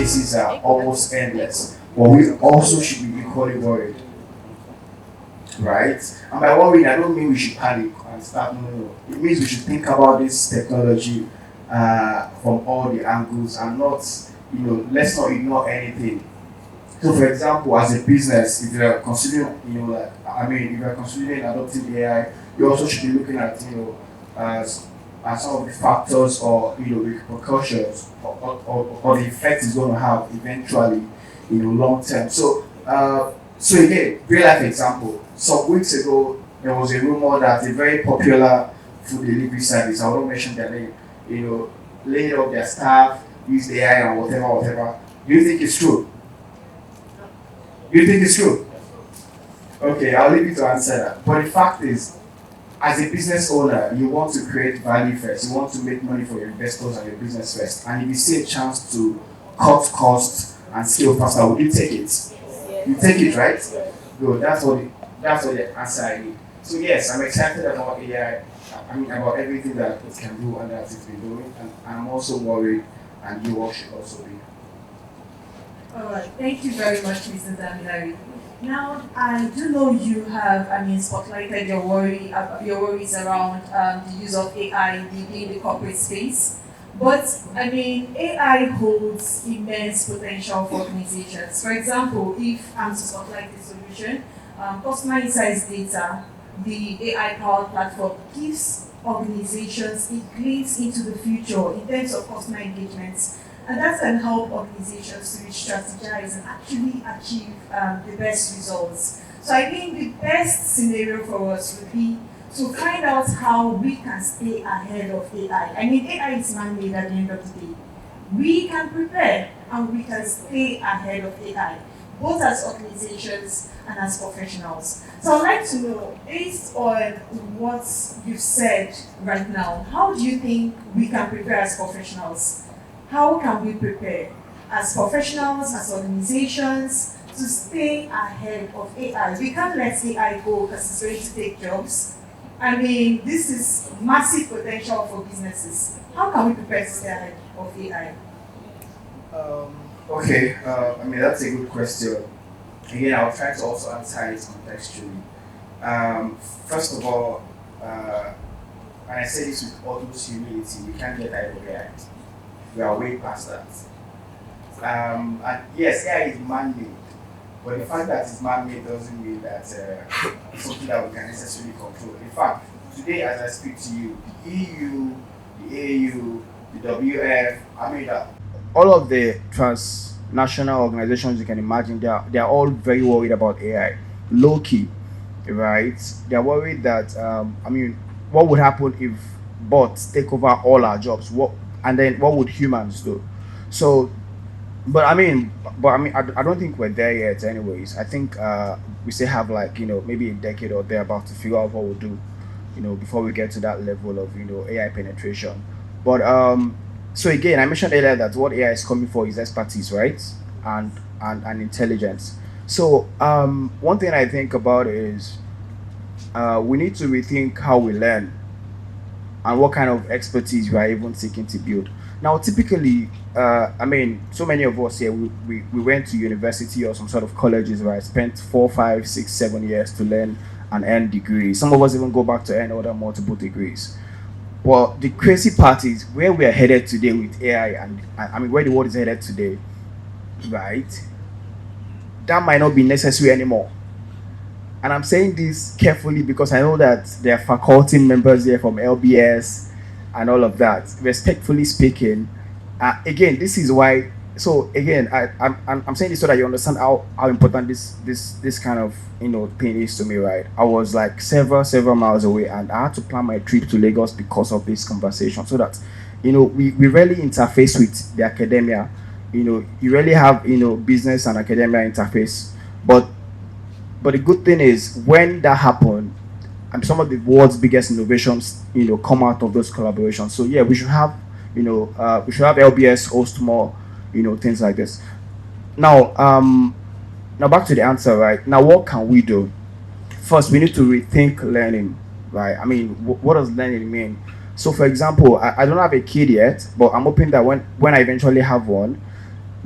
cases are almost endless, but we also should be equally worried, right? And by worrying, I don't mean we should panic and start. No, no, no. It means we should think about this technology from all the angles and not, let's not ignore anything. So, for example, as a business, if you're considering, if you're considering adopting AI, you also should be looking at, at some of the factors or, repercussions or the effect it's going to have eventually, long term. So again, real life example. Some weeks ago, there was a rumor that a very popular food delivery service, I won't mention their name, laid off their staff, used AI and whatever. Do you think it's true? You think it's true? Okay, I'll leave you to answer that. But the fact is, as a business owner, you want to create value first. You want to make money for your investors and your business first. And if you see a chance to cut costs and scale faster, would you take it? You take it, right? Good. That's what the answer I need. So yes, I'm excited about AI. About everything that it can do and that it's been doing. And I'm also worried, and you all should also be. All right. Thank you very much, Mr. Damilare. Now, I do know you have, spotlighted your worries around the use of AI in the corporate space. But, AI holds immense potential for organizations. For example, if I'm to spotlight the solution, customer insights data, the AI-powered platform gives organizations a glimpse into the future in terms of customer engagements. And that can help organizations to strategize and actually achieve the best results. So I think the best scenario for us would be to find out how we can stay ahead of AI. AI is man-made at the end of the day. We can prepare and we can stay ahead of AI, both as organizations and as professionals. So I'd like to know, based on what you've said right now, how do you think we can prepare as professionals? How can we prepare as professionals, as organizations, to stay ahead of AI? We can't let AI go because it's going to take jobs. This is massive potential for businesses. How can we prepare to stay ahead of AI? Okay, that's a good question. Again, I'll try to also answer it contextually. First of all, and I say this with utmost humility, we can't get ahead of AI. We are way past that. And yes, AI is man-made, but the fact that it's man-made doesn't mean that it's something that we can necessarily control. In fact, today as I speak to you, the EU, the AU, the WF, all of the transnational organizations you can imagine, they are all very worried about AI. Low-key, right? They're worried that, what would happen if bots take over all our jobs? And then what would humans do? So, I don't think we're there yet. Anyways, I think we still have maybe a decade or thereabout to figure out what we'll do, before we get to that level of AI penetration. But so again, I mentioned earlier that what AI is coming for is expertise, right, and intelligence. So one thing I think about is we need to rethink how we learn and what kind of expertise we are even seeking to build. Now, typically, so many of us here, we went to university or some sort of colleges where I spent 4, 5, 6, 7 years to learn and earn degrees. Some of us even go back to earn other multiple degrees. Well, the crazy part is where we are headed today with AI, and where the world is headed today, right? That might not be necessary anymore. And I'm saying this carefully because I know that there are faculty members here from LBS and all of that. Respectfully speaking, again, this is why. So again, I'm saying this so that you understand how important this kind of thing is to me, right? I was like several miles away, and I had to plan my trip to Lagos because of this conversation, so that we really interface with the academia. You really have business and academia interface, but the good thing is when that happened, and some of the world's biggest innovations come out of those collaborations. So yeah, we should have LBS host more things like this. Now back to the answer, right? Now, what can we do? First, we need to rethink learning, right? What does learning mean? So for example, I don't have a kid yet, but I'm hoping that when I eventually have one,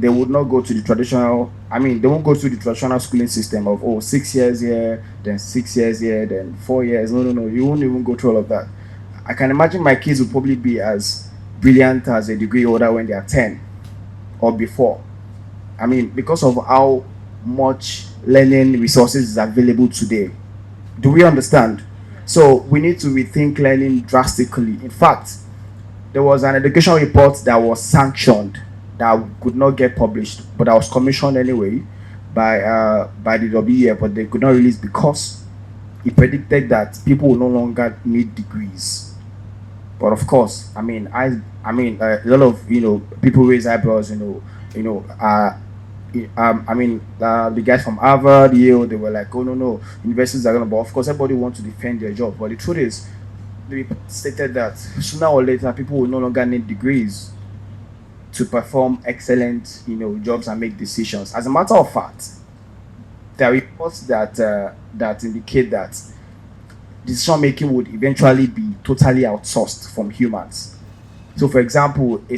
they would not go to the traditional. I mean, they won't go through the traditional schooling system of 6 years here, then 6 years here, then 4 years. No, no, no. You won't even go through all of that. I can imagine my kids will probably be as brilliant as a degree holder when they are 10 or before. I mean, because of how much learning resources is available today. Do we understand? So we need to rethink learning drastically. In fact, there was an education report that was sanctioned that could not get published, but that was commissioned anyway by the WEF, but they could not release because it predicted that people will no longer need degrees. But of course, a lot of people raise eyebrows. The guys from Harvard, Yale, they were like, oh no, no, universities are gonna. But of course, everybody wants to defend their job. But the truth is, the report stated that sooner or later, people will no longer need degrees to perform excellent, jobs and make decisions. As a matter of fact, there are reports that indicate that decision making would eventually be totally outsourced from humans. So, for example, a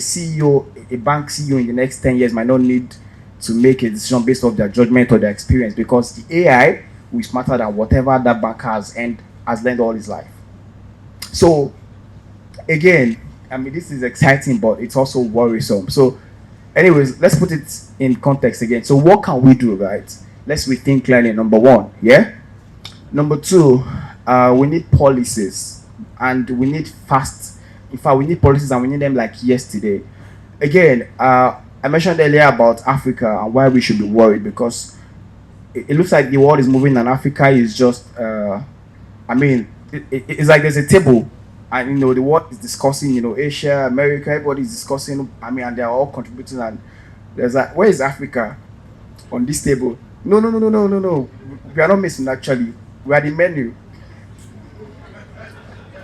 bank CEO in the next 10 years might not need to make a decision based off their judgment or their experience because the AI will be smarter than whatever that bank has learned all his life. So, again, this is exciting, but it's also worrisome. So, anyways, let's put it in context again. So, what can we do, right? Let's rethink learning, number one, yeah? Number two, we need policies and we need fast. In fact, we need policies and we need them like yesterday. Again, I mentioned earlier about Africa and why we should be worried because it looks like the world is moving and Africa is just, it's like there's a table and, the world is discussing, Asia, America, everybody is discussing, and they're all contributing and there's like, where is Africa on this table? No. We are not missing actually. We are the menu.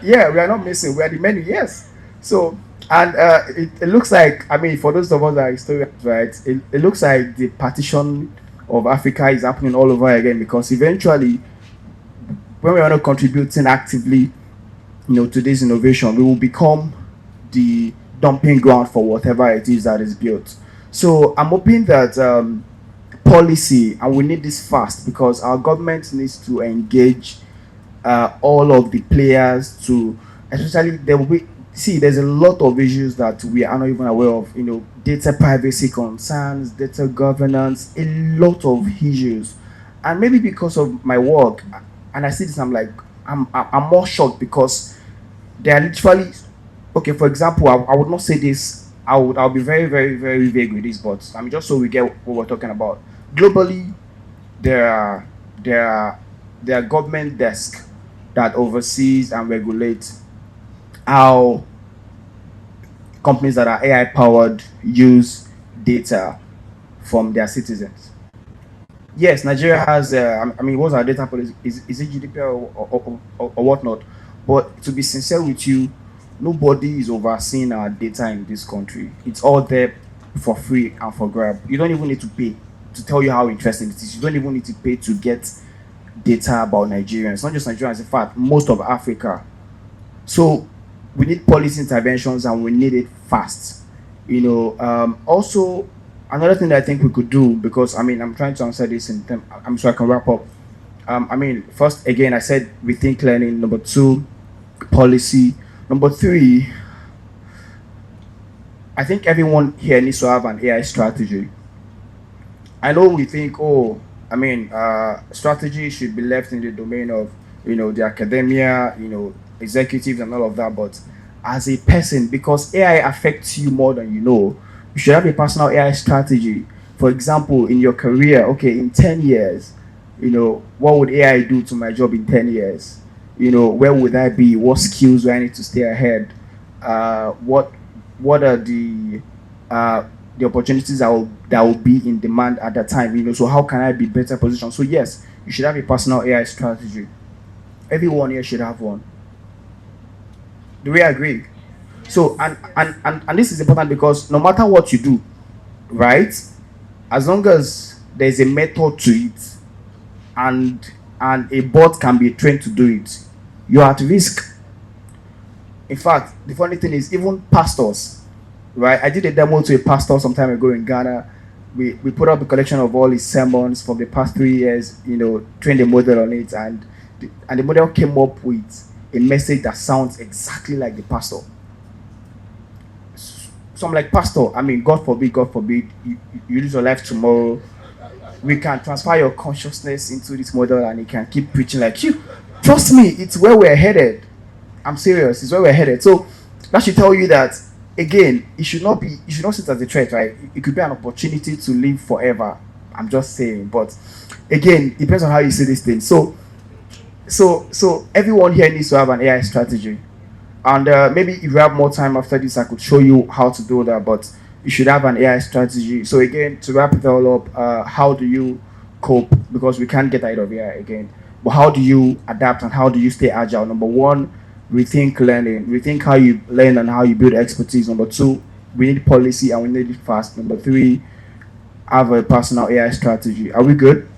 Yeah, we are not missing. We are the menu, yes. So, and it looks like, for those of us that are historians, right, it looks like the partition of Africa is happening all over again because eventually, when we are not contributing actively, to this innovation, we will become the dumping ground for whatever it is that is built. So, I'm hoping that policy, and we need this fast because our government needs to engage all of the players to, especially there's a lot of issues that we are not even aware of, data privacy concerns, data governance, a lot of issues. And maybe because of my work, and I see this, I'm like, I'm more shocked because they are literally, okay, for example, I would not say this, I'll be very, very, very vague with this, but just so we get what we're talking about. Globally, there are government desks that oversees and regulate how companies that are AI powered use data from their citizens. Yes, Nigeria has, what's our data policy? Is it GDPR or whatnot? But to be sincere with you, nobody is overseeing our data in this country. It's all there for free and for grab. You don't even need to pay to tell you how interesting it is. You don't even need to pay to get data about Nigerians. Not just Nigerians, in fact, most of Africa. So we need policy interventions and we need it fast. Also, another thing that I think we could do, because I'm trying to answer this in terms, so I can wrap up. First, again, I said rethink learning. Number two, policy. Number three, I think everyone here needs to have an AI strategy. I know we think, strategy should be left in the domain of, the academia, executives and all of that. But as a person, because AI affects you more than you know, you should have a personal AI strategy. For example, in your career, okay, in 10 years, what would AI do to my job in 10 years? Where would I be? What skills do I need to stay ahead? What are the opportunities that will be in demand at that time? So how can I be better positioned? So yes, you should have a personal AI strategy. Everyone here should have one. Do we agree? So and this is important because no matter what you do, right? As long as there's a method to it, and a bot can be trained to do it, you're at risk. In fact, the funny thing is, even pastors, right? I did a demo to a pastor some time ago in Ghana, we put up a collection of all his sermons from the past 3 years, trained a model on it, and the model came up with a message that sounds exactly like the pastor. So I'm like, Pastor, I mean, God forbid, you lose your life tomorrow. We can transfer your consciousness into this model and you can keep preaching like you. Trust me, it's where we're headed. I'm serious, it's where we're headed. So that should tell you that, again, you should not sit as a threat, right? It could be an opportunity to live forever. I'm just saying. But again, it depends on how you see this thing. So everyone here needs to have an AI strategy. And maybe if you have more time after this, I could show you how to do that. But you should have an AI strategy. So again, to wrap it all up, how do you cope? Because we can't get out of AI again. But how do you adapt and how do you stay agile? Number one, rethink learning. Rethink how you learn and how you build expertise. Number two, we need policy and we need it fast. Number three, have a personal AI strategy. Are we good?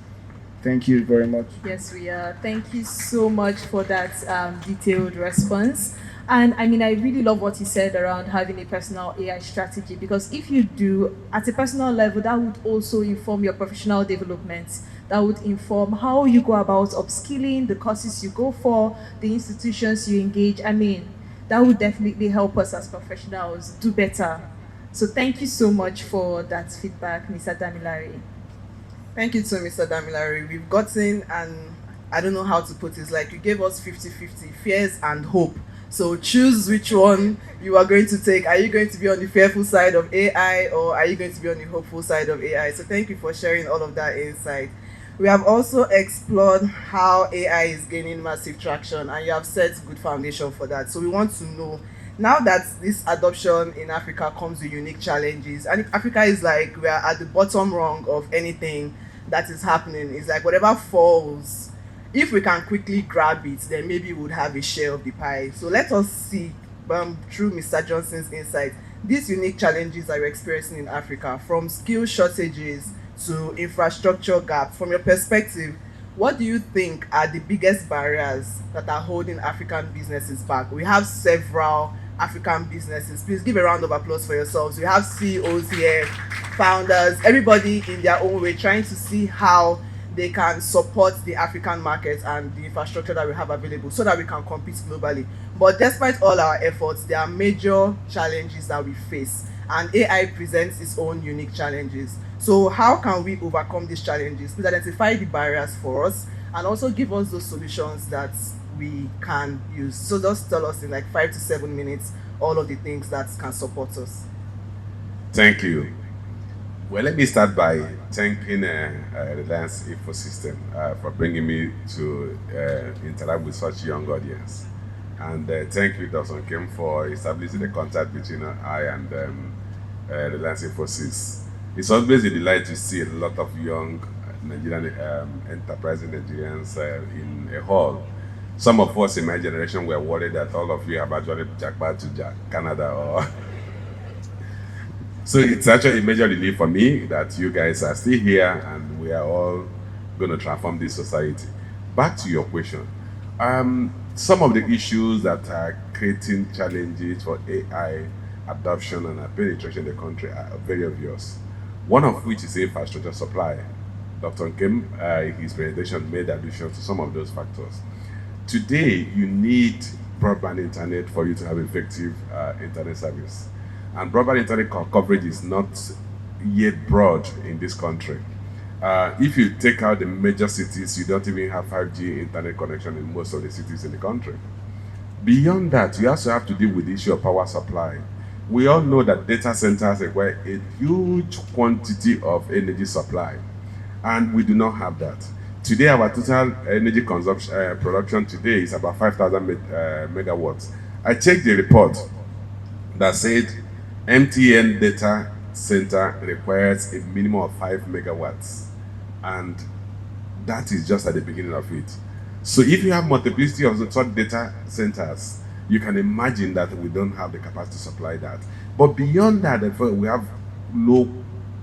Thank you very much. Yes, we are. Thank you so much for that detailed response. And I mean, I really love what you said around having a personal AI strategy, because if you do at a personal level, that would also inform your professional development. That would inform how you go about upskilling, the courses you go for, the institutions you engage. I mean, that would definitely help us as professionals do better. So thank you so much for that feedback, Mr. Damilare. Thank you to Mr. Damilare. We've gotten, and I don't know how to put it, it's like you gave us 50-50, fears and hope. So choose which one you are going to take. Are you going to be on the fearful side of AI or are you going to be on the hopeful side of AI? So thank you for sharing all of that insight. We have also explored how AI is gaining massive traction, and you have set good foundation for that. So we want to know, now that this adoption in Africa comes with unique challenges, and Africa is like, we are at the bottom rung of anything that is happening. It's like whatever falls, if we can quickly grab it, then maybe we would have a share of the pie. So let us see, through Mr. Johnson's insight, these unique challenges that we're experiencing in Africa, from skill shortages to infrastructure gaps. From your perspective, what do you think are the biggest barriers that are holding African businesses back? We have several African businesses. Please give a round of applause for yourselves. We have CEOs here, founders, everybody in their own way trying to see how they can support the African market and the infrastructure that we have available so that we can compete globally. But despite all our efforts, there are major challenges that we face, and AI presents its own unique challenges. So how can we overcome these challenges? Please identify the barriers for us and also give us those solutions that we can use. So just tell us in like 5 to 7 minutes all of the things that can support us. Thank you. Well, let me start by thanking Reliance Ecosystem for bringing me to interact with such a young audience. And thank you, Dr. Kim, for establishing the contact between I and Reliance Ecosystem. It's always a delight to see a lot of young Nigerian enterprising Nigerians in a hall. Some of us in my generation were worried that all of you have actually jackpot to Canada or... So it's actually a major relief for me that you guys are still here and we are all going to transform this society. Back to your question. Some of the issues that are creating challenges for AI adoption and penetration in the country are very obvious. One of which is infrastructure supply. Dr. Kim, in his presentation, made allusion to some of those factors. Today, you need broadband internet for you to have effective internet service. And broadband internet coverage is not yet broad in this country. If you take out the major cities, you don't even have 5G internet connection in most of the cities in the country. Beyond that, you also have to deal with the issue of power supply. We all know that data centers require a huge quantity of energy supply, and we do not have that. Today, our total energy consumption production today is about 5,000 megawatts. I checked the report that said MTN data center requires a minimum of 5 megawatts, and that is just at the beginning of it. So if you have multiplicity of such data centers, you can imagine that we don't have the capacity to supply that. But beyond that, we have low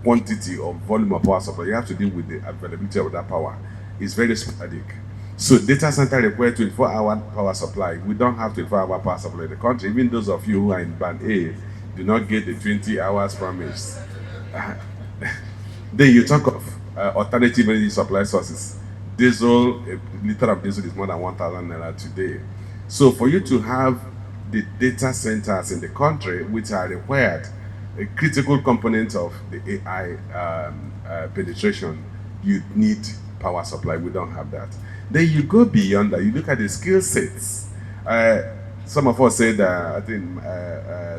quantity or volume of power supply. You have to deal with the availability of that power. It's very sporadic. So data center require 24-hour power supply. We don't have 24-hour power supply in the country. Even those of you who are in band A do not get the 20 hours promised. Then you talk of alternative energy supply sources. Diesel, a liter of diesel is more than 1,000 naira today. So for you to have the data centers in the country, which are required, a critical component of the AI penetration, you need power supply. We don't have that. Then you go beyond that. You look at the skill sets. Some of us said, I think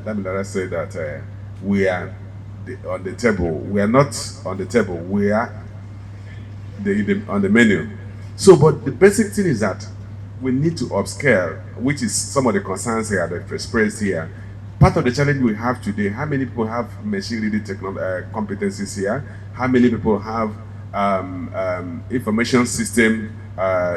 Damilare said that we are on the table. We are not on the table. We are on the menu. So, but the basic thing is that we need to upscale, which is some of the concerns here that expressed here. Part of the challenge we have today, how many people have machine reading competencies here? How many people have information system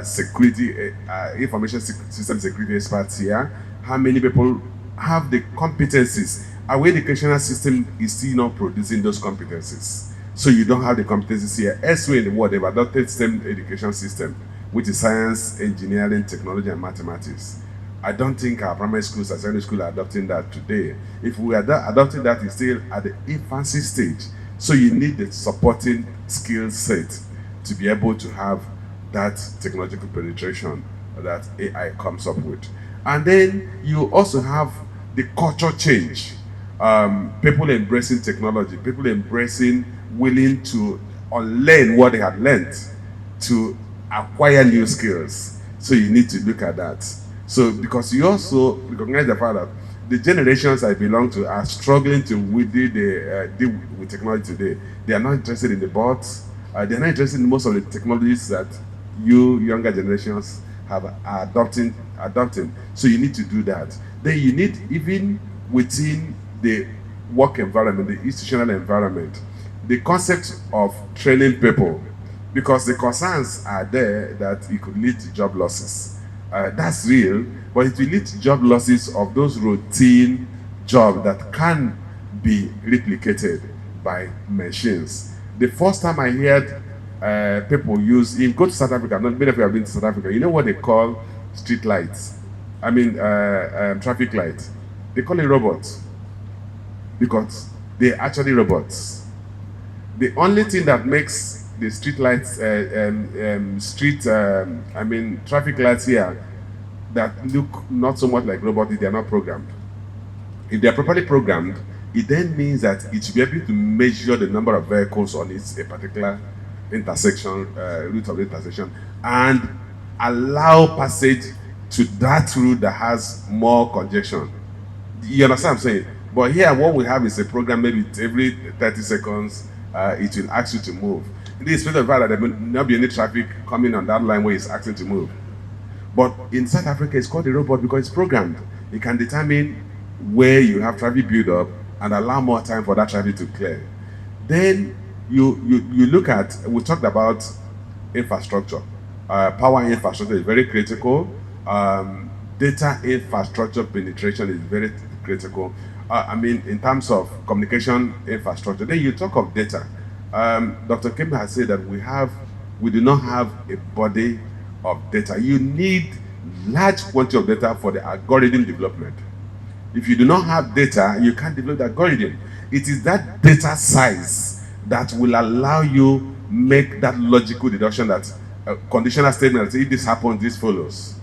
security, information system security experts here? How many people have the competencies? Our educational system is still not producing those competencies. So you don't have the competencies here. Elsewhere in the world, they've adopted STEM education system, which is science, engineering, technology, and mathematics. I don't think our primary schools and secondary schools are adopting that today. If we are adopting that, it's still at the infancy stage. So you need the supporting skill set to be able to have that technological penetration that AI comes up with. And then you also have the culture change. People embracing technology, people embracing, willing to unlearn what they had learned to acquire new skills. So you need to look at that. So because you also recognize the fact that the generations I belong to are struggling to deal with technology today. They are not interested in the bots. They are not interested in most of the technologies that you younger generations are adopting. So you need to do that. Then you need, even within the work environment, the institutional environment, the concept of training people, because the concerns are there that it could lead to job losses. That's real, but it will lead to job losses of those routine jobs that can be replicated by machines. The first time I heard people use, go to South Africa, not many of you have been to South Africa, you know what they call street lights? Traffic lights. They call it robots, because they're actually robots. The only thing that makes the street lights, traffic lights here that look not so much like robots, they are not programmed. If they are properly programmed, it then means that it should be able to measure the number of vehicles on a particular intersection, route of intersection, and allow passage to that route that has more congestion. You understand what I'm saying? But here, what we have is a program, maybe every 30 seconds, it will ask you to move. This is the fact that there may not be any traffic coming on that line where it's asking to move. But in South Africa, it's called a robot because it's programmed. It can determine where you have traffic build up and allow more time for that traffic to clear. Then you look at, we talked about infrastructure. Power infrastructure is very critical. Data infrastructure penetration is very critical. In terms of communication infrastructure, then you talk of data. Dr. Kim has said that we do not have a body of data. You need large quantity of data for the algorithm development. If you do not have data, you can't develop the algorithm. It is that data size that will allow you make that logical deduction, that conditional statement that if this happens, this follows.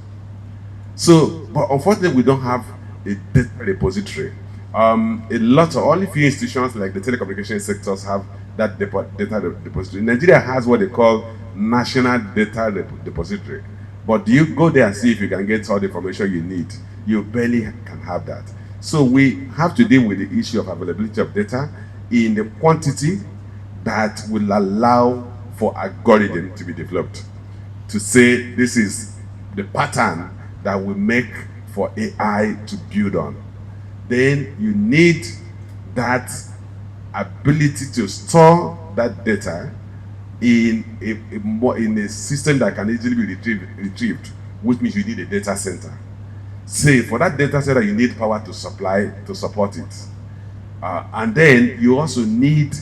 So, but unfortunately, we don't have a data repository. Only few institutions like the telecommunication sectors have that data repository. Nigeria has what they call National Data Depository. But do you go there and see if you can get all the information you need? You barely can have that. So we have to deal with the issue of availability of data in the quantity that will allow for algorithm to be developed. To say this is the pattern that will make for AI to build on. Then you need that ability to store that data in a system that can easily be retrieved, which means you need a data center. Say for that data center, you need power to supply to support it. And then you also need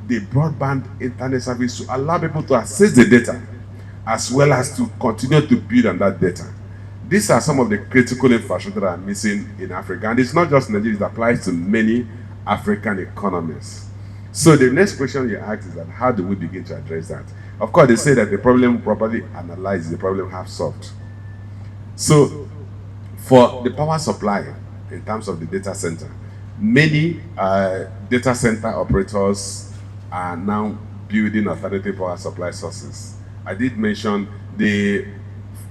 the broadband internet service to allow people to access the data, as well as to continue to build on that data. These are some of the critical infrastructure that are missing in Africa. And it's not just Nigeria, it applies to many African economies. So the next question you ask is that how do we begin to address that? Of course, they say that the problem properly analyzed, the problem half solved. So for the power supply, in terms of the data center, many data center operators are now building alternative power supply sources. I did mention the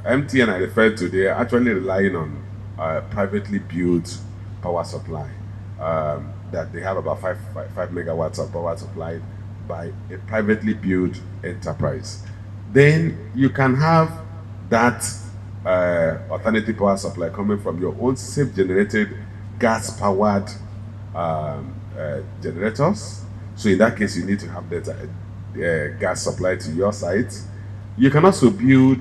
MTN I referred to, they are actually relying on privately built power supply. That they have about 5 megawatts of power supplied by a privately built enterprise. Then you can have that alternative power supply coming from your own self-generated gas-powered generators. So in that case, you need to have that gas supply to your site. You can also build,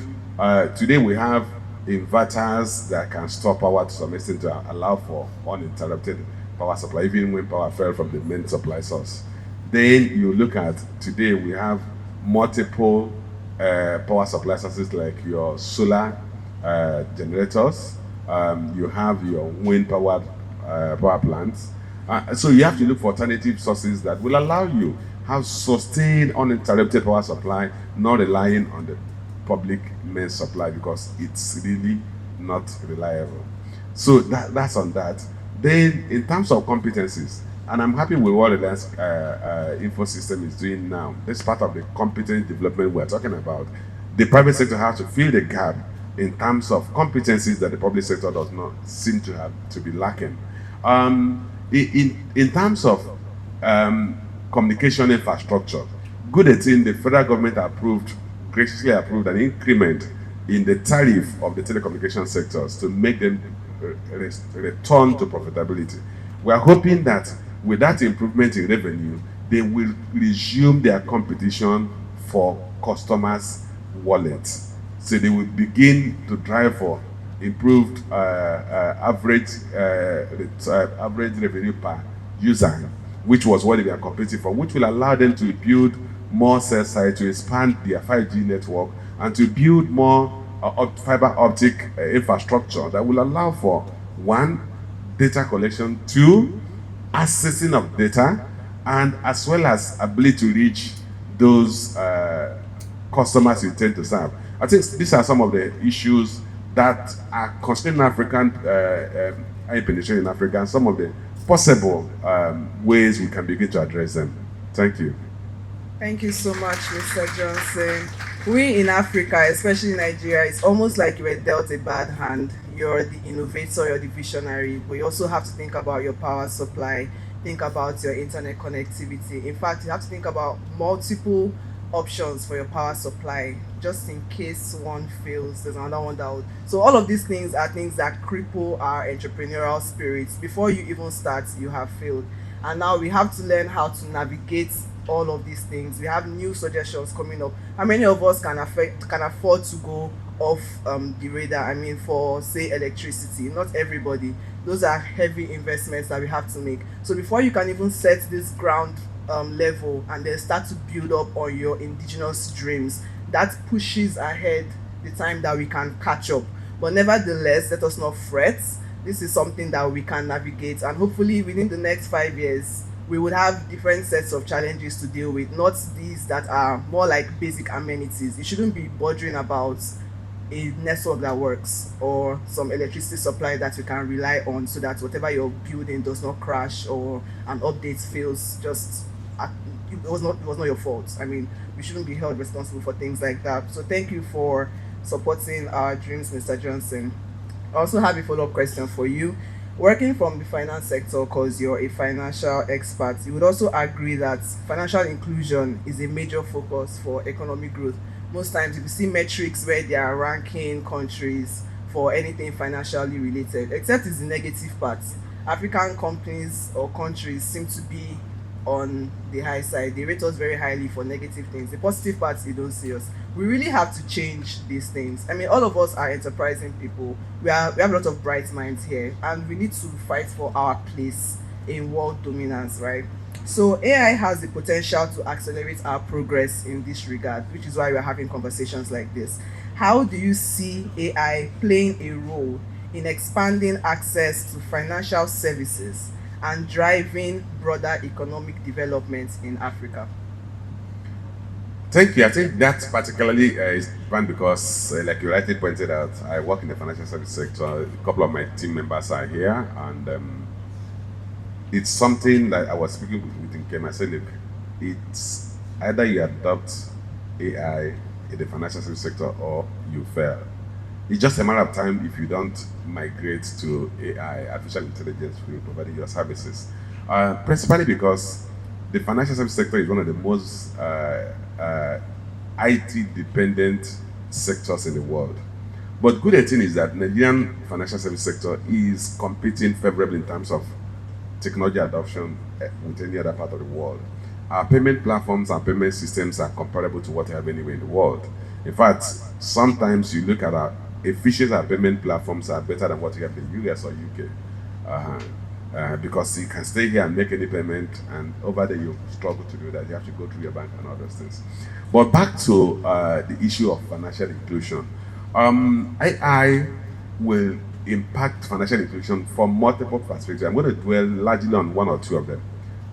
today we have inverters that can store power to some extent to allow for uninterrupted power supply, even when power fell from the main supply source. Then you look at, today we have multiple power supply sources like your solar generators, you have your wind powered power plants. So you have to look for alternative sources that will allow you have sustained uninterrupted power supply, not relying on the public main supply because it's really not reliable. So that's on that. Then in terms of competencies, and I'm happy with what Reliance Info System is doing now. This part of the competence development we're talking about. The private sector has to fill the gap in terms of competencies that the public sector does not seem to have to be lacking. In terms of communication infrastructure, good thing the federal government graciously approved an increment in the tariff of the telecommunication sectors to make them return to profitability. We are hoping that with that improvement in revenue, they will resume their competition for customers' wallets. So they will begin to drive for improved average revenue per user, which was what they were competing for, which will allow them to build more cell sites, to expand their 5G network, and to build more fiber optic infrastructure that will allow for, one, data collection, two, accessing of data, and as well as ability to reach those customers you intend to serve. I think these are some of the issues that are concerning African penetration in Africa, and some of the possible ways we can begin to address them. Thank you. Thank you so much, Mr. Johnson. We in Africa, especially Nigeria, it's almost like you were dealt a bad hand. You're the innovator, you're the visionary, but you also have to think about your power supply, think about your internet connectivity. In fact, you have to think about multiple options for your power supply, just in case one fails, there's another one that would. So all of these things are things that cripple our entrepreneurial spirits. Before you even start, you have failed. And now we have to learn how to navigate all of these things. We have new suggestions coming up. How many of us can afford to go off the radar? I mean, for say electricity, not everybody. Those are heavy investments that we have to make. So before you can even set this ground level and then start to build up on your indigenous dreams, that pushes ahead the time that we can catch up. But nevertheless, let us not fret. This is something that we can navigate, and hopefully within the next 5 years we would have different sets of challenges to deal with, not these that are more like basic amenities. You shouldn't be bothering about a network that works or some electricity supply that you can rely on so that whatever you're building does not crash or an update fails. It was not your fault. I mean, we shouldn't be held responsible for things like that. So thank you for supporting our dreams, Mr. Johnson. I also have a follow-up question for you. Working from the finance sector, because you're a financial expert, you would also agree that financial inclusion is a major focus for economic growth. Most times, if you see metrics where they are ranking countries for anything financially related, except it's the negative part. African companies or countries seem to be on the high side. They rate us very highly for negative things. The positive parts, they don't see us. We really have to change these things. I mean, all of us are enterprising people. We have a lot of bright minds here, and we need to fight for our place in world dominance, right? So AI has the potential to accelerate our progress in this regard, which is why we're having conversations like this. How do you see AI playing a role in expanding access to financial services and driving broader economic development in Africa? Thank you. I think that particularly is fun because, like you rightly pointed out, I work in the financial service sector. A couple of my team members are here, and it's something that I was speaking with Nkem. I said, look, it's either you adopt AI in the financial service sector or you fail. It's just a matter of time if you don't migrate to AI, artificial intelligence, for providing your services. Principally because the financial service sector is one of the most IT-dependent sectors in the world. But good thing is that Nigerian financial service sector is competing favorably in terms of technology adoption with any other part of the world. Our payment platforms and payment systems are comparable to what we have anywhere in the world. In fact, sometimes you look at our efficiency, our payment platforms are better than what you have in the US or UK. Because you can stay here and make any payment, and over there you struggle to do that. You have to go through your bank and all those things. But back to the issue of financial inclusion. AI will impact financial inclusion from multiple perspectives. I'm going to dwell largely on one or two of them.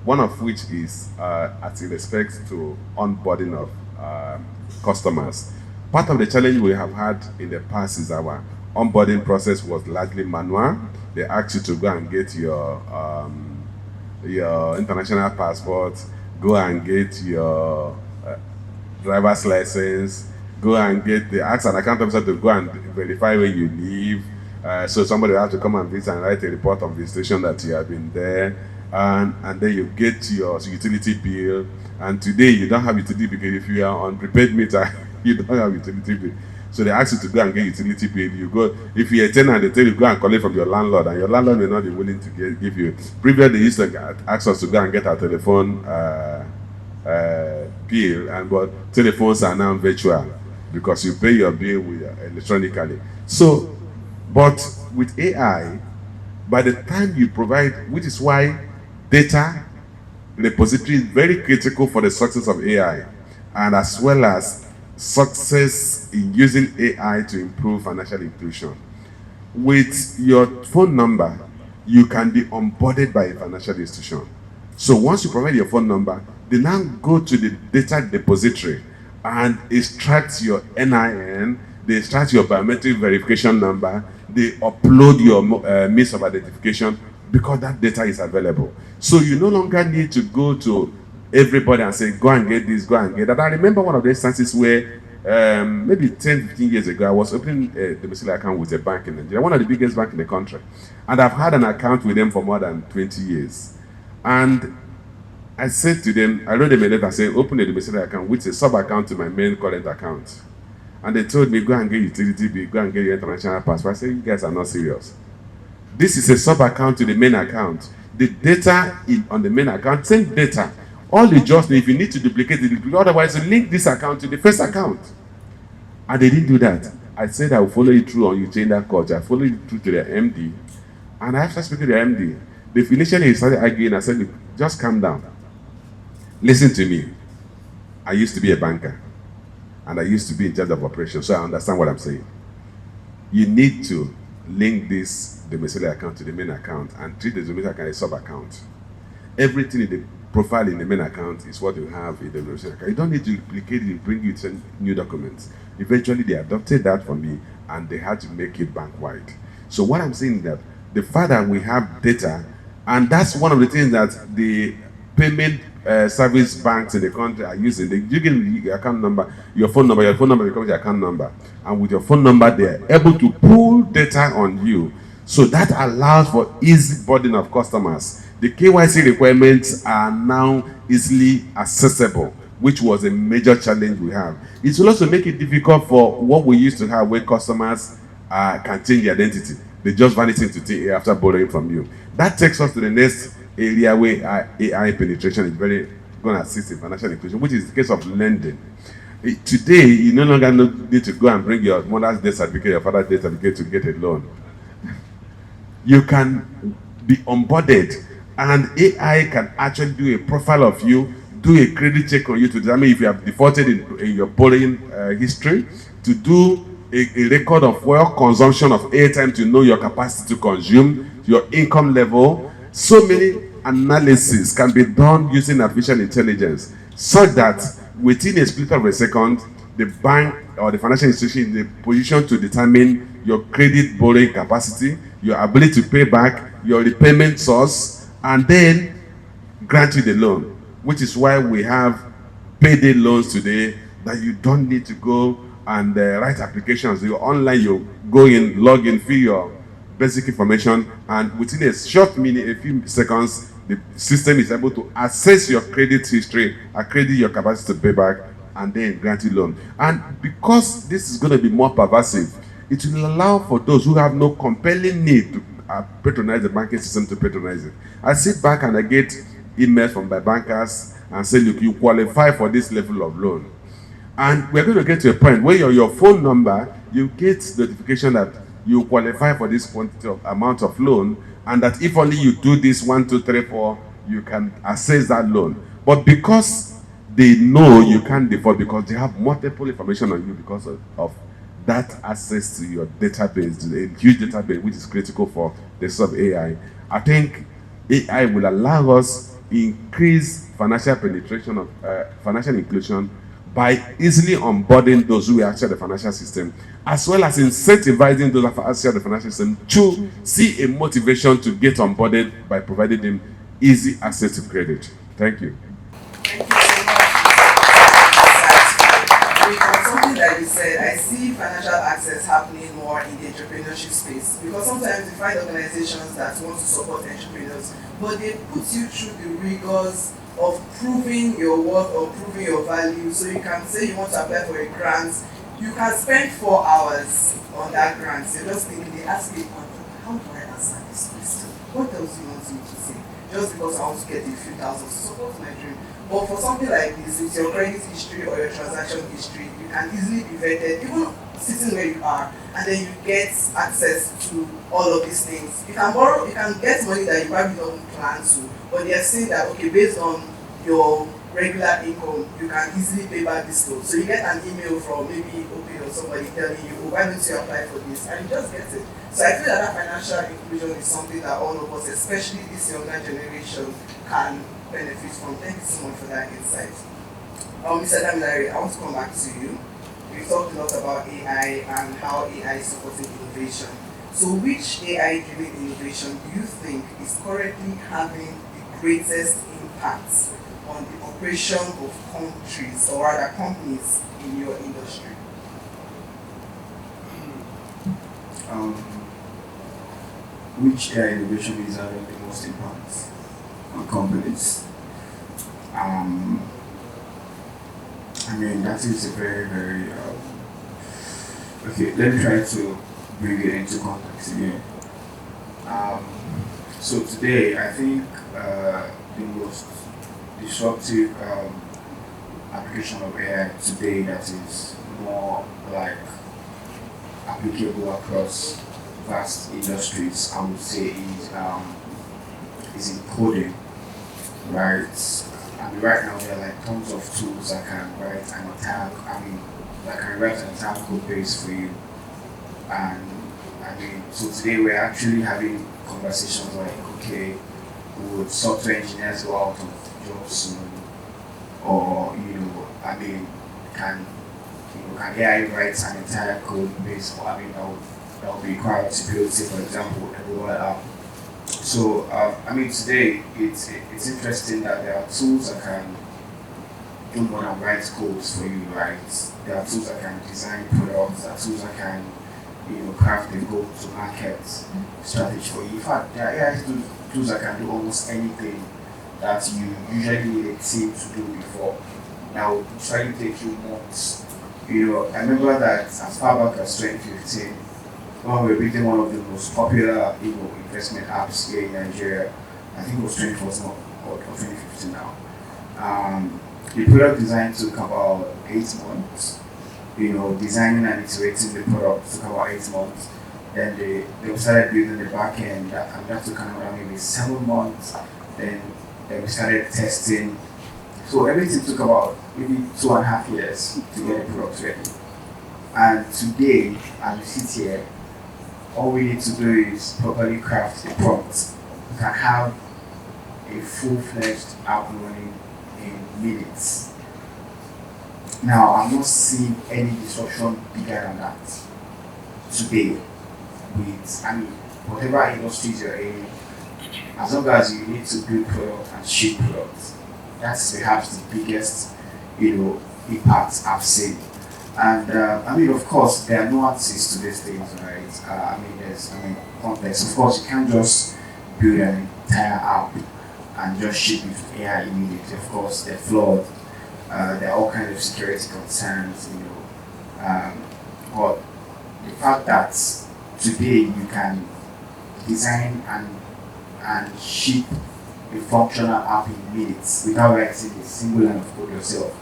One of which is as it respects to onboarding of customers. Part of the challenge we have had in the past is our onboarding process was largely manual. They ask you to go and get your international passport, go and get your driver's license, go and get the ask an account officer to go and verify where you live. So somebody will have to come and visit and write a report of visitation that you have been there. And then you get your utility bill. And today you don't have utility bill because if you are on prepaid meter, you don't have utility bill. So they ask you to go and get utility bill. You go, if you're a tenant, they tell you go and collect from your landlord, and your landlord may not be willing to give you. Previously, they used to ask us to go and get our telephone bill, but telephones are now virtual because you pay your bill electronically. So, but with AI, by the time you provide, which is why data repository is very critical for the success of AI, and as well as success in using AI to improve financial inclusion. With your phone number, you can be onboarded by a financial institution. So once you provide your phone number, they now go to the data depository and extract your NIN, they extract your biometric verification number, they upload your means of identification because that data is available. So you no longer need to go to everybody and say, go and get this, go and get that. I remember one of the instances where maybe 10, 15 years ago, I was opening a domiciliary account with a bank in Nigeria, one of the biggest banks in the country. And I've had an account with them for more than 20 years. And I said to them, I wrote them a letter saying, open a domiciliary account with a sub-account to my main current account. And they told me, go and get utility bill, go and get your international passport. I said, you guys are not serious. This is a sub-account to the main account. The data on the main account, same data. All you just need, if you need to duplicate it, otherwise you link this account to the first account. And they didn't do that. I said I will follow you through on you change that culture. I followed you through to the MD. And after speaking to the MD, initially he started arguing. I said, look, just calm down. Listen to me. I used to be a banker. And I used to be in charge of operations, so I understand what I'm saying. You need to link this domiciliary account to the main account and treat the domiciliary account as a sub-account. Everything in the profile in the main account is what you have in the domiciliary account. You don't need to duplicate it, bring you to new documents. Eventually, they adopted that for me, and they had to make it bank-wide. So what I'm saying is that the fact that we have data, and that's one of the things that the payment service banks in the country are using. You give your account number, your phone number becomes your account number. And with your phone number, they are able to pull data on you. So that allows for easy boarding of customers. The KYC requirements are now easily accessible, which was a major challenge we have. It will also make it difficult for what we used to have where customers can change their identity. They just vanish into TA after borrowing from you. That takes us to the next area where AI penetration is very going to assist in financial inclusion, which is the case of lending. Today, you no longer need to go and bring your mother's death certificate, your father's death certificate to get a loan. You can be onboarded, and AI can actually do a profile of you, do a credit check on you to determine if you have defaulted in your borrowing history, to do a record of well consumption of airtime to know your capacity to consume, your income level. So many analysis can be done using artificial intelligence, so that within a split of a second, the bank or the financial institution is in a position to determine your credit borrowing capacity, your ability to pay back, your repayment source, and then grant you the loan, which is why we have payday loans today, that you don't need to go and write applications. You're online, you go in, log in, fill your basic information, and within a few seconds, the system is able to assess your credit history, accredit your capacity to pay back, and then grant you loan. And because this is going to be more pervasive, it will allow for those who have no compelling need to patronize the banking system to patronize it. I sit back and I get emails from my bankers and say, look, you qualify for this level of loan. And we're going to get to a point where your phone number, you get notification that you qualify for this quantity of amount of loan, and that if only you do this 1, 2, 3, 4, you can access that loan. But because they know you can't default, because they have multiple information on you because of that access to your database, a huge database, which is critical for the use of AI. I think AI will allow us increase financial penetration of financial inclusion by easily onboarding those who are outside the financial system, as well as incentivizing those who are outside the financial system to see a motivation to get onboarded by providing them easy access to credit. Thank you. Thank you so much. Something that you said, I see financial access happening more in the entrepreneurship space, because sometimes you find organizations that want to support entrepreneurs, but they put you through the rigors of proving your worth or proving your value. So you can say you want to apply for a grant, you can spend 4 hours on that grant. You're just thinking, they ask me, how do I answer this question? What else do you want me to say? Just because I want to get a few thousand to support my dream. But for something like this, with your credit history or your transaction history, you can easily be vetted, even sitting where you are, and then you get access to all of these things. You can borrow, you can get money that you probably don't plan to, but they are saying that, okay, based on your regular income, you can easily pay back this loan. So you get an email from maybe Open or somebody telling you, oh, why don't you apply for this? And you just get it. So I feel that financial inclusion is something that all of us, especially this younger generation, can benefit from. Thank you so much for that insight. Mr. Damilare, I want to come back to you. We talked a lot about AI and how AI is supporting innovation. So which AI-driven innovation do you think is currently having the greatest impact on the operation of countries, or rather companies, in your industry? Which AI innovation is having the most impact on companies? I mean, that is a very, very okay. Let me try to bring it into context again. So today, I think the most disruptive application of AI today that is more like applicable across vast industries, I would say, is in coding, right? I mean, right now there are like tons of tools that can write an entire, that can write an entire code base for you. And I mean, so today we're actually having conversations like, okay, would software engineers go out of jobs soon? Or, can AI write an entire code base? That would require security, for example, everywhere app. So, today it's interesting that there are tools that can do more than write codes for you, right? There are tools that can design products, there are tools that can, craft a go-to-market strategy for you. In fact, there are AI tools that can do almost anything that you usually need a team to do before. Now, try to take you months. I remember that as far back as 2015, when we were building one of the most popular investment apps here in Nigeria, I think it was 2014 or 2015 now. The product design took about 8 months. Designing and iterating the product took about 8 months. Then they started building the back end, and that took another maybe 7 months. Then we started testing. So everything took about maybe 2.5 years to get the product ready. And today, as we sit here, all we need to do is properly craft a prompt. You can have a full-fledged app running in minutes. Now, I'm not seeing any disruption bigger than that today. Whatever industries you're in, as long as you need to build product and ship products, that's perhaps the biggest, impact I've seen. And of course, there are nuances to these things, right? There's context. Of course, you can't just build an entire app and just ship it with AI immediately. Of course, they're flawed. There are all kinds of security concerns, but the fact that today you can design and ship a functional app in minutes without writing a single line of code yourself.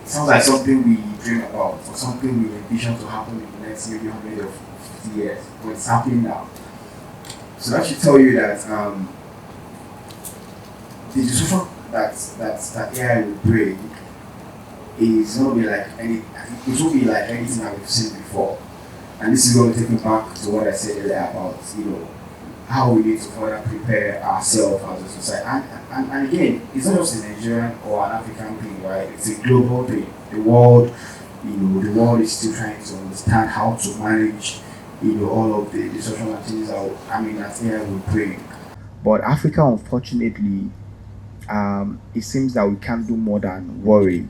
It sounds like something we dream about or something we envision to happen in the next maybe 100 or 50 years, but it's happening now. So that should tell you that the disruption that AI will bring is not be like it won't be like anything that we've seen before. And this is going to take me back to what I said earlier about how we need to further prepare ourselves as a society. And again, it's not just a Nigerian or an African thing, right? It's a global thing. The world is still trying to understand how to manage, all of the disruption and changes that AI will bring. But Africa, unfortunately, it seems that we can't do more than worry.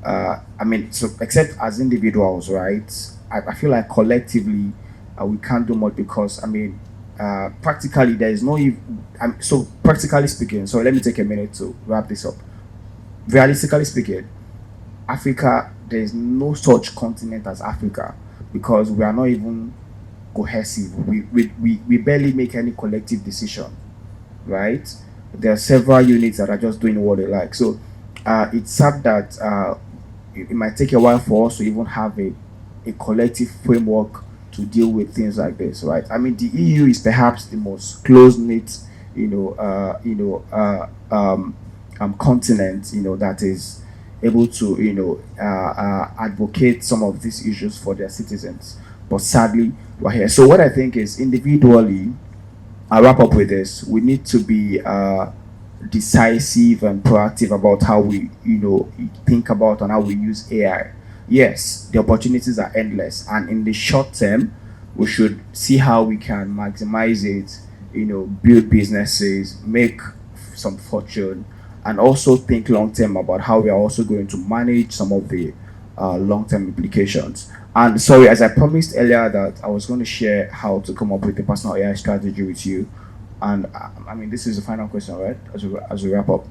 So except as individuals, right? I feel like collectively we can't do much because practically there is no. So practically speaking, so let me take a minute to wrap this up. Realistically speaking, Africa, there is no such continent as Africa because we are not even cohesive. We barely make any collective decision, right? There are several units that are just doing what they like. So it's sad that it might take a while for us to even have a collective framework to deal with things like this, right? The EU is perhaps the most close-knit, continent, that is able to, advocate some of these issues for their citizens. But sadly, we're here. So what I think is individually, I'll wrap up with this. We need to be decisive and proactive about how we, think about and how we use AI. Yes, the opportunities are endless, and in the short term, we should see how we can maximize it, build businesses, make some fortune, and also think long term about how we are also going to manage some of the long-term implications. And sorry, as I promised earlier that I was going to share how to come up with a personal AI strategy with you. And this is the final question, right? As we wrap up.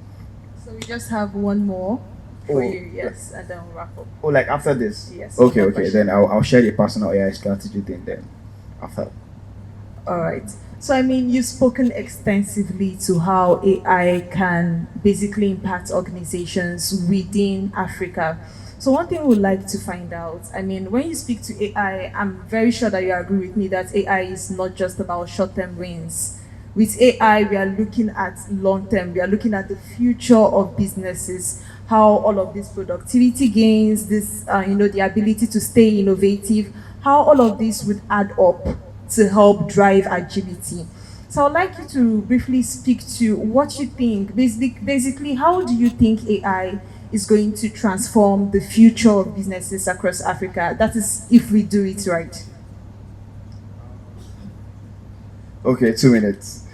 So we just have one more for you, yes, and then we'll wrap up. Oh, like after this? Yes. Okay. Then I'll share the personal AI strategy thing then after. All right. So you've spoken extensively to how AI can basically impact organizations within Africa. So one thing we'd like to find out, when you speak to AI, I'm very sure that you agree with me that AI is not just about short-term wins. With AI, we are looking at long-term, we are looking at the future of businesses, how all of these productivity gains, this, the ability to stay innovative, how all of this would add up to help drive agility. So I'd like you to briefly speak to what you think, basically, how do you think AI is going to transform the future of businesses across Africa? That is, if we do it right. Okay, 2 minutes.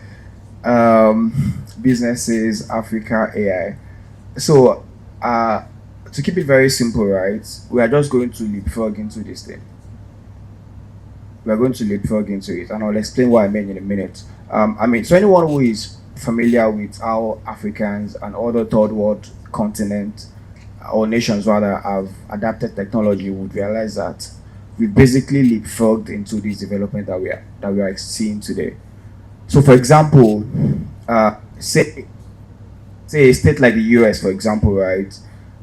Businesses, Africa, AI. So, to keep it very simple, right? We are just going to leapfrog into this thing. We are going to leapfrog into it, and I'll explain what I mean in a minute. So anyone who is familiar with how Africans and other third world continents or nations rather have adapted technology would realize that we basically leapfrogged into this development that we are seeing today. So, for example, say a state like the US, for example, right?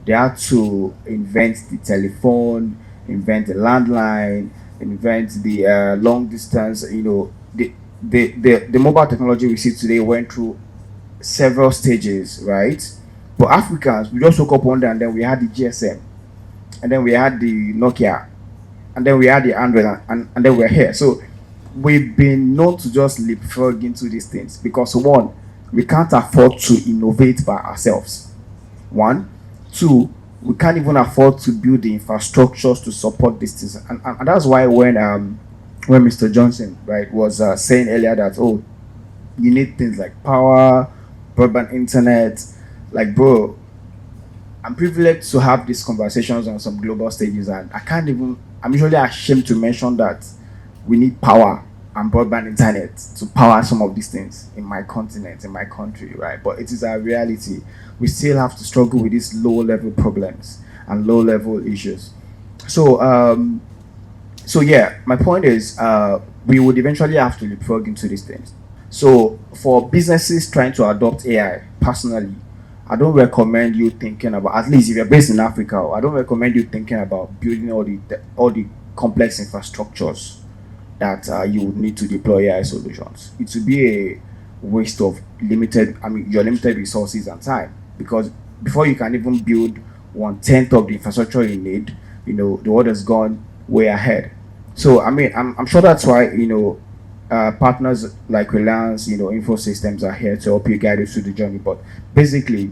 They had to invent the telephone, invent the landline, invent the long distance. The mobile technology we see today went through several stages, right? But Africans, we just woke up one day and then we had the GSM, and then we had the Nokia, and then we had the Android, and then we're here. So we've been known to just leapfrog into these things because one, we can't afford to innovate by ourselves. One. Two, we can't even afford to build the infrastructures to support these things. And that's why when Mr. Johnson, right, was saying earlier that, oh, you need things like power, broadband internet, like, bro, I'm privileged to have these conversations on some global stages, and I'm usually ashamed to mention that we need power and broadband internet to power some of these things in my continent, in my country, right? But it is our reality. We still have to struggle with these low level problems and low level issues. So, so yeah, my point is, we would eventually have to leapfrog into these things. So, for businesses trying to adopt AI, personally, I don't recommend you thinking about, at least if you're based in Africa, I don't recommend you thinking about building all the complex infrastructures that you would need to deploy AI solutions. It would be a waste of your limited resources and time, because before you can even build 1/10 of the infrastructure you need, the world has gone way ahead. So I'm sure that's why partners like Reliance, Info Systems are here to help you guide you through the journey. But basically,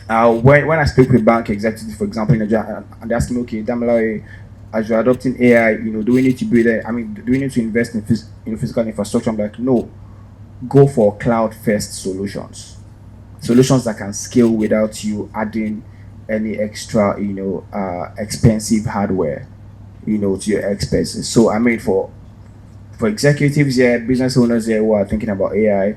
when I speak with bank executives, for example, in Nigeria, and they ask me, okay, Damilare, as you're adopting AI, do we need to build it? Do we need to invest in physical infrastructure? I'm like, no, go for cloud-first solutions that can scale without you adding any extra, expensive hardware, to your expenses. So for executives here, business owners here who are thinking about AI,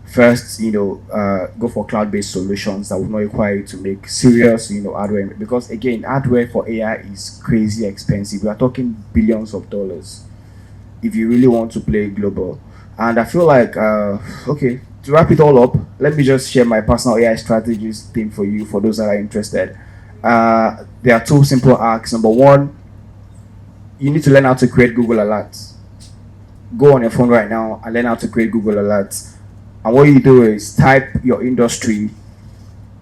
first, go for cloud-based solutions that will not require you to make serious, hardware. Because again, hardware for AI is crazy expensive. We are talking billions of dollars if you really want to play global. And I feel like, okay, to wrap it all up, let me just share my personal AI strategies thing for you, for those that are interested. There are two simple acts. Number one, you need to learn how to create Google Alerts. Go on your phone right now and learn how to create Google Alerts. And what you do is type your industry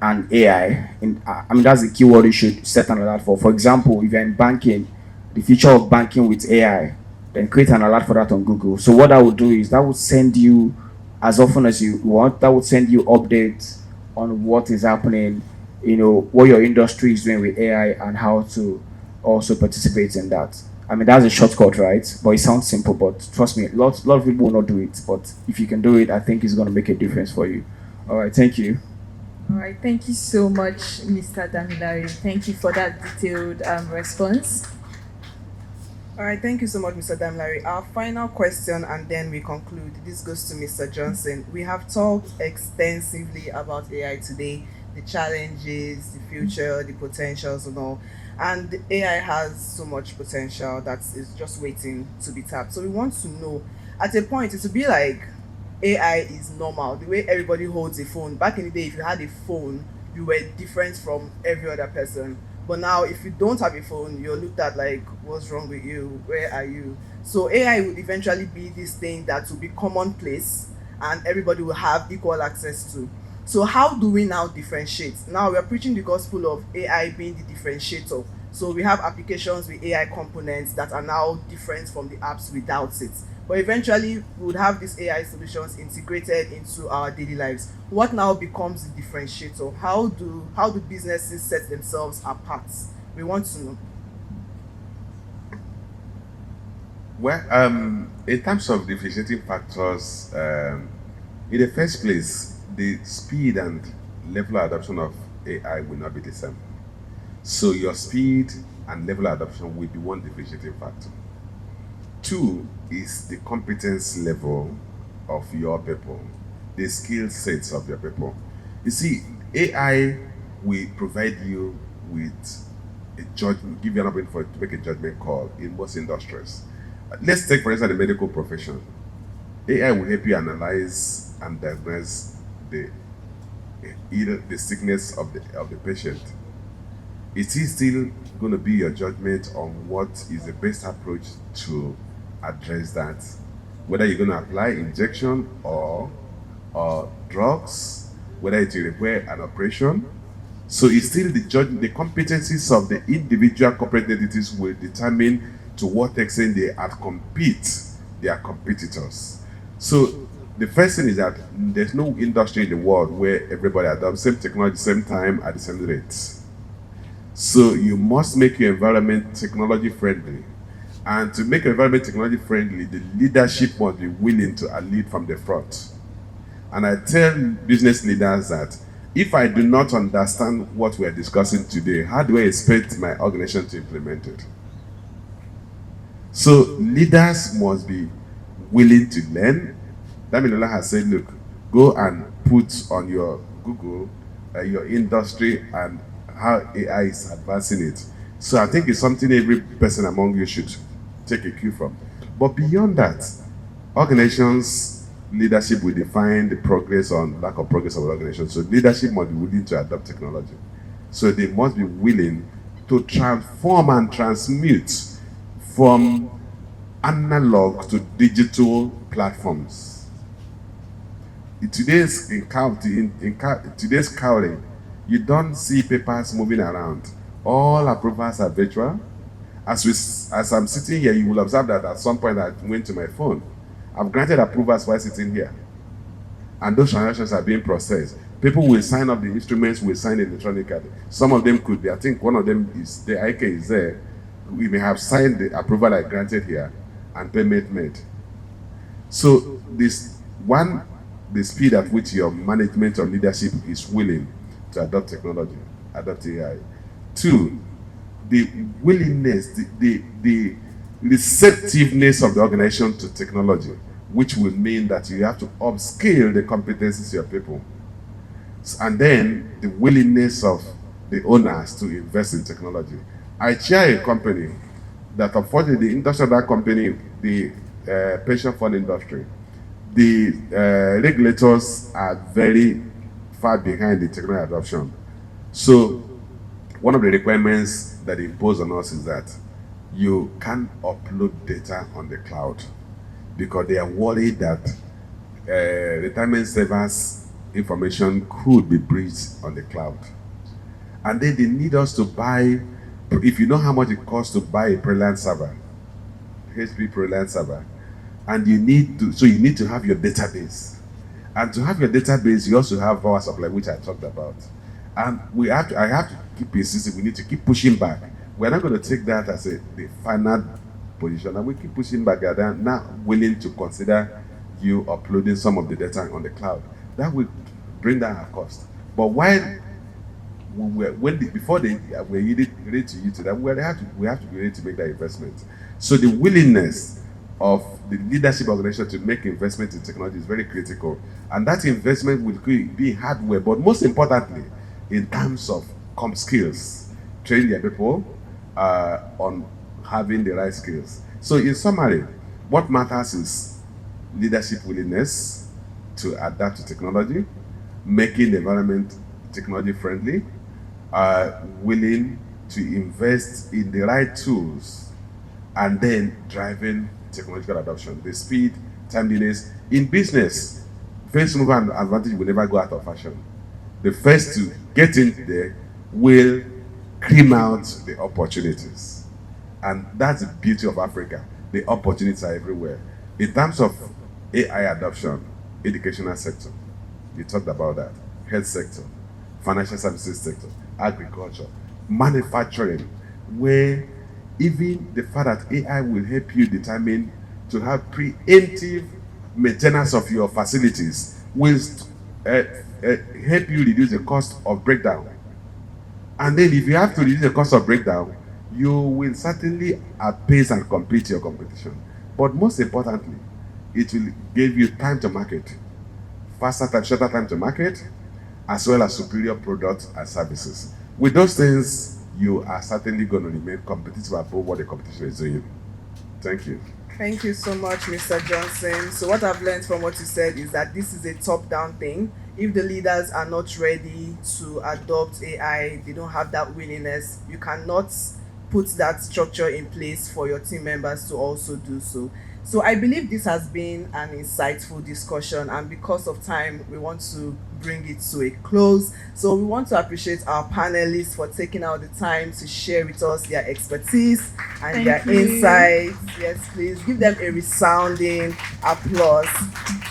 and AI. That's the keyword you should set an alert for. For example, if you're in banking, the future of banking with AI, then create an alert for that on Google. So what that would do is that would send you, as often as you want, that would send you updates on what is happening, what your industry is doing with AI and how to also participate in that. That's a shortcut, right? But it sounds simple, but trust me, lot of people will not do it. But if you can do it, I think it's going to make a difference for you. All right, thank you. All right, thank you so much, Mr. Damilare. Thank you for that detailed response. All right, thank you so much, Mr. Damilare. Our final question, and then we conclude. This goes to Mr. Johnson. We have talked extensively about AI today, the challenges, the future, the potentials, and all. And AI has so much potential that is just waiting to be tapped. So we want to know, at a point, it would be like AI is normal, the way everybody holds a phone. Back in the day, if you had a phone, you were different from every other person. But now, if you don't have a phone, you're looked at like, what's wrong with you? Where are you? So AI would eventually be this thing that will be commonplace and everybody will have equal access to. So how do we now differentiate? Now we are preaching the gospel of AI being the differentiator. So we have applications with AI components that are now different from the apps without it. But eventually we would have these AI solutions integrated into our daily lives. What now becomes the differentiator? How do businesses set themselves apart? We want to know. Well, in terms of differentiating factors, in the first place, the speed and level of adoption of AI will not be the same. So your speed and level of adoption will be one differentiating factor. Two is the competence level of your people, the skill sets of your people. You see, AI will provide you with a judgment, give you an opportunity to make a judgment call in most industries. Let's take, for instance, the medical profession. AI will help you analyze and diagnose either the sickness of the patient. It is still going to be your judgment on what is the best approach to address that. Whether you're going to apply injection or drugs, whether it will require an operation. So it's still the competencies of the individual corporate entities will determine to what extent they outcompete their competitors. So The first thing is that there's no industry in the world where everybody adopts same technology, same time, at the same rate. So you must make your environment technology friendly. And to make your environment technology friendly, the leadership must be willing to lead from the front. And I tell business leaders that if I do not understand what we're discussing today, how do I expect my organization to implement it? So leaders must be willing to learn. Damilare has said, look, go and put on your Google your industry and how AI is advancing it. So I think it's something every person among you should take a cue from. But beyond that, organizations leadership will define the progress or lack of progress of an organization. So leadership must be willing to adopt technology. So they must be willing to transform and transmute from analog to digital platforms. In today's Cowry, you don't see papers moving around. All approvals are virtual. As I'm sitting here, you will observe that at some point I went to my phone. I've granted approvals while sitting here. And those transactions are being processed. People will sign up the instruments, will sign electronically. Some of them could be, I think one of them is, the IK is there. We may have signed the approval I granted here and payment made. So this one, the speed at which your management or leadership is willing to adopt technology, adopt AI. Two, the willingness, the receptiveness of the organization to technology, which will mean that you have to upscale the competencies of your people. And then the willingness of the owners to invest in technology. I chair a company that, unfortunately, the industry of that company, the pension fund industry, the regulators are very far behind the technology adoption. So one of the requirements that they impose on us is that you can't upload data on the cloud because they are worried that retirement savers information could be breached on the cloud. And then they need us to buy, if you know how much it costs to buy a Preland server, HP Preland server, and you need to have your database. And to have your database, you also have power supply, which I talked about. And I have to keep insisting, we need to keep pushing back. We're not going to take that as the final position, and we keep pushing back. They're not willing to consider you uploading some of the data on the cloud. That will bring down our cost. But before they were ready to use that, we have to be ready to make that investment. So the willingness of the leadership organization to make investment in technology is very critical, and that investment will be hardware, but most importantly, in terms of skills, train your people on having the right skills. So in summary, what matters is leadership willingness to adapt to technology, making the environment technology friendly, willing to invest in the right tools, and then driving technological adoption. The speed, timeliness. In business, first mover advantage will never go out of fashion. The first to get in there will cream out the opportunities. And that's the beauty of Africa. The opportunities are everywhere. In terms of AI adoption, educational sector, you talked about that, health sector, financial services sector, agriculture, manufacturing, where even the fact that AI will help you determine to have preemptive maintenance of your facilities will help you reduce the cost of breakdown. And then if you have to reduce the cost of breakdown, you will certainly outpace and compete your competition. But most importantly, it will give you time to market, faster time, shorter time to market, as well as superior products and services. With those things, you are certainly going to remain competitive above what the competition is doing. Thank you. Thank you so much, Mr. Johnson. So what I've learned from what you said is that this is a top-down thing. If the leaders are not ready to adopt AI, they don't have that willingness, you cannot put that structure in place for your team members to also do so. So I believe this has been an insightful discussion, and because of time, we want to bring it to a close. So we want to appreciate our panelists for taking out the time to share with us their expertise and Thank their you. insights. Yes, please give them a resounding applause.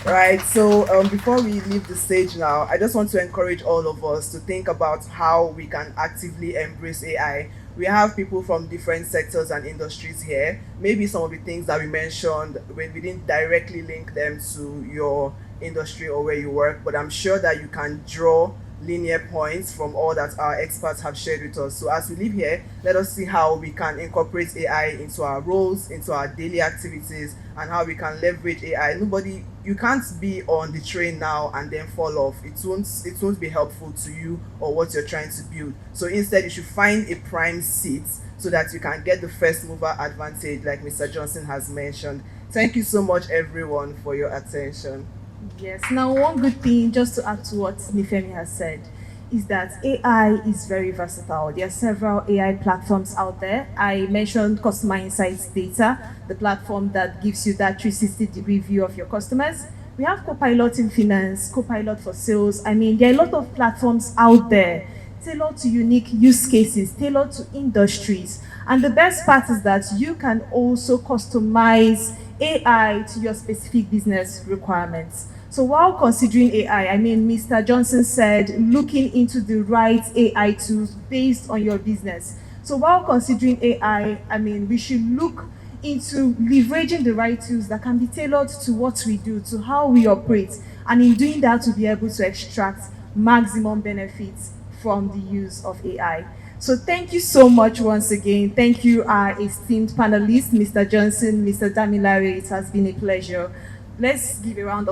Right, so before we leave the stage now, I just want to encourage all of us to think about how we can actively embrace AI. We have people from different sectors and industries here. Maybe some of the things that we mentioned, when we didn't directly link them to your industry or where you work, but I'm sure that you can draw linear points from all that our experts have shared with us. So as we leave here, let us see how we can incorporate AI into our roles, into our daily activities, and how we can leverage AI. You can't be on the train now and then fall off. It won't be helpful to you or what you're trying to build. So instead, you should find a prime seat so that you can get the first mover advantage, like Mr. Johnson has mentioned. Thank you so much, everyone, for your attention. Yes. Now, one good thing, just to add to what Nifemi has said, is that AI is very versatile. There are several AI platforms out there. I mentioned Customer Insights Data, the platform that gives you that 360-degree view of your customers. We have Copilot in finance, Copilot for sales. I mean, there are a lot of platforms out there tailored to unique use cases, tailored to industries. And the best part is that you can also customize AI to your specific business requirements. So while considering AI, I mean, Mr. Johnson said, looking into the right AI tools based on your business. So while considering AI, I mean, we should look into leveraging the right tools that can be tailored to what we do, to how we operate, and in doing that, to be able to extract maximum benefits from the use of AI. So thank you so much once again. Thank you, our esteemed panelists, Mr. Johnson, Mr. Damilare. It has been a pleasure. Let's give a round of